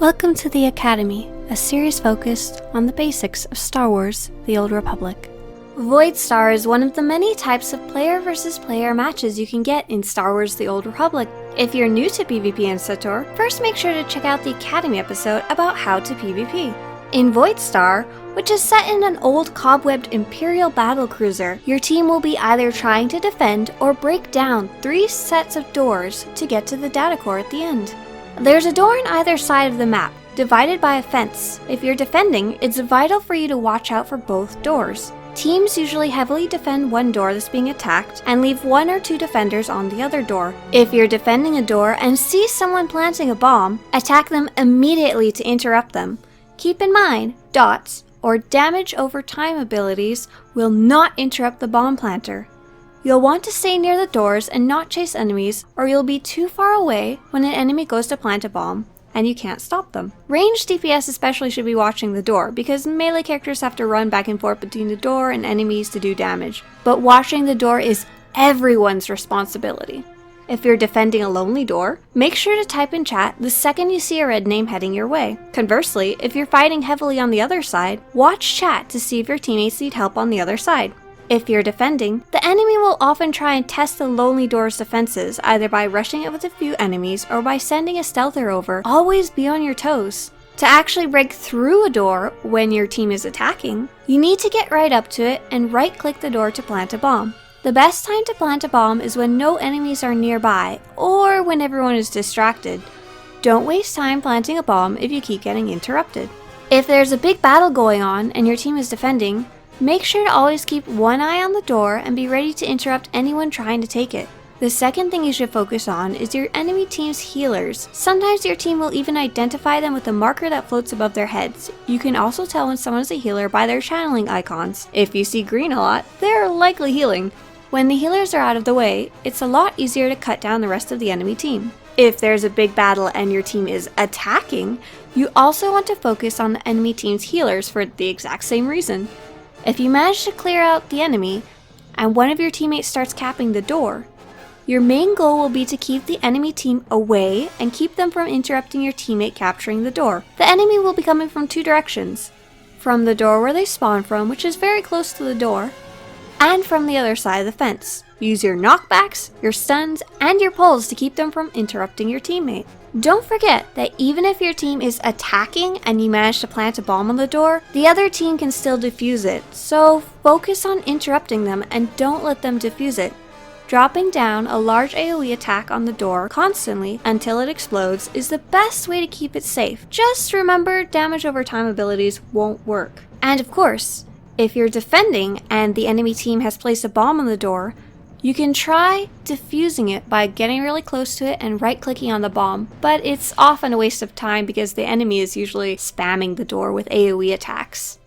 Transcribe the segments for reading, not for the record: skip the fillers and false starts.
Welcome to the Academy, a series focused on the basics of Star Wars: The Old Republic. Voidstar is one of the many types of player versus player matches you can get in Star Wars: The Old Republic. If you're new to PvP and SATOR, first make sure to check out the Academy episode about how to PvP. In Voidstar, which is set in an old cobwebbed Imperial battlecruiser, your team will be either trying to defend or break down 3 sets of doors to get to the datacore at the end. There's a door on either side of the map, divided by a fence. If you're defending, it's vital for you to watch out for both doors. Teams usually heavily defend one door that's being attacked and leave 1 or 2 defenders on the other door. If you're defending a door and see someone planting a bomb, attack them immediately to interrupt them. Keep in mind, dots, or damage over time abilities, will not interrupt the bomb planter. You'll want to stay near the doors and not chase enemies, or you'll be too far away when an enemy goes to plant a bomb, and you can't stop them. Ranged DPS especially should be watching the door, because melee characters have to run back and forth between the door and enemies to do damage. But watching the door is everyone's responsibility. If you're defending a lonely door, make sure to type in chat the second you see a red name heading your way. Conversely, if you're fighting heavily on the other side, watch chat to see if your teammates need help on the other side. If you're defending, the enemy will often try and test the lonely door's defenses, either by rushing it with a few enemies or by sending a stealther over. Always be on your toes. To actually break through a door when your team is attacking, you need to get right up to it and right-click the door to plant a bomb. The best time to plant a bomb is when no enemies are nearby, or when everyone is distracted. Don't waste time planting a bomb if you keep getting interrupted. If there's a big battle going on and your team is defending, make sure to always keep one eye on the door and be ready to interrupt anyone trying to take it. The second thing you should focus on is your enemy team's healers. Sometimes your team will even identify them with a marker that floats above their heads. You can also tell when someone is a healer by their channeling icons. If you see green a lot, they're likely healing. When the healers are out of the way, it's a lot easier to cut down the rest of the enemy team. If there's a big battle and your team is attacking, you also want to focus on the enemy team's healers for the exact same reason. If you manage to clear out the enemy, and one of your teammates starts capping the door, your main goal will be to keep the enemy team away and keep them from interrupting your teammate capturing the door. The enemy will be coming from 2 directions. From the door where they spawn from, which is very close to the door, and from the other side of the fence. Use your knockbacks, your stuns, and your pulls to keep them from interrupting your teammate. Don't forget that even if your team is attacking and you manage to plant a bomb on the door, the other team can still defuse it, so focus on interrupting them and don't let them defuse it. Dropping down a large AoE attack on the door constantly until it explodes is the best way to keep it safe. Just remember, damage over time abilities won't work. And of course, if you're defending and the enemy team has placed a bomb on the door, you can try defusing it by getting really close to it and right-clicking on the bomb, but it's often a waste of time because the enemy is usually spamming the door with AoE attacks.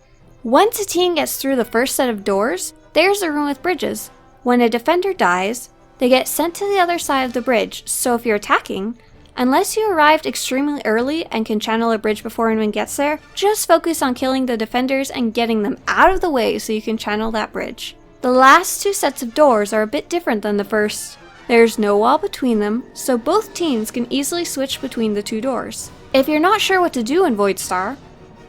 Once a team gets through the first set of doors, there's a room with bridges. When a defender dies, they get sent to the other side of the bridge, so if you're attacking, unless you arrived extremely early and can channel a bridge before anyone gets there, just focus on killing the defenders and getting them out of the way so you can channel that bridge. The last 2 sets of doors are a bit different than the first. There's no wall between them, so both teams can easily switch between the 2 doors. If you're not sure what to do in Voidstar,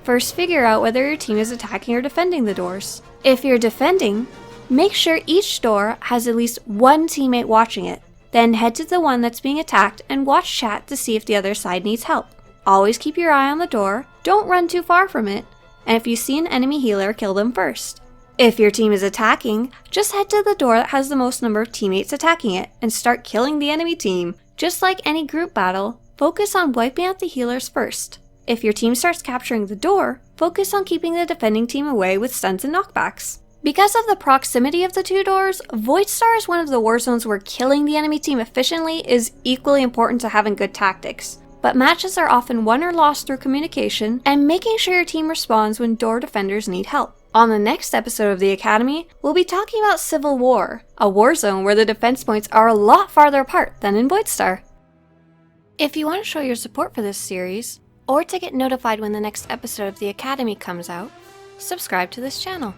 first figure out whether your team is attacking or defending the doors. If you're defending, make sure each door has at least 1 teammate watching it. Then head to the one that's being attacked and watch chat to see if the other side needs help. Always keep your eye on the door, don't run too far from it, and if you see an enemy healer, kill them first. If your team is attacking, just head to the door that has the most number of teammates attacking it and start killing the enemy team. Just like any group battle, focus on wiping out the healers first. If your team starts capturing the door, focus on keeping the defending team away with stuns and knockbacks. Because of the proximity of the 2 doors, Voidstar is one of the war zones where killing the enemy team efficiently is equally important to having good tactics. But matches are often won or lost through communication and making sure your team responds when door defenders need help. On the next episode of the Academy, we'll be talking about Civil War, a war zone where the defense points are a lot farther apart than in Voidstar. If you want to show your support for this series, or to get notified when the next episode of the Academy comes out, subscribe to this channel.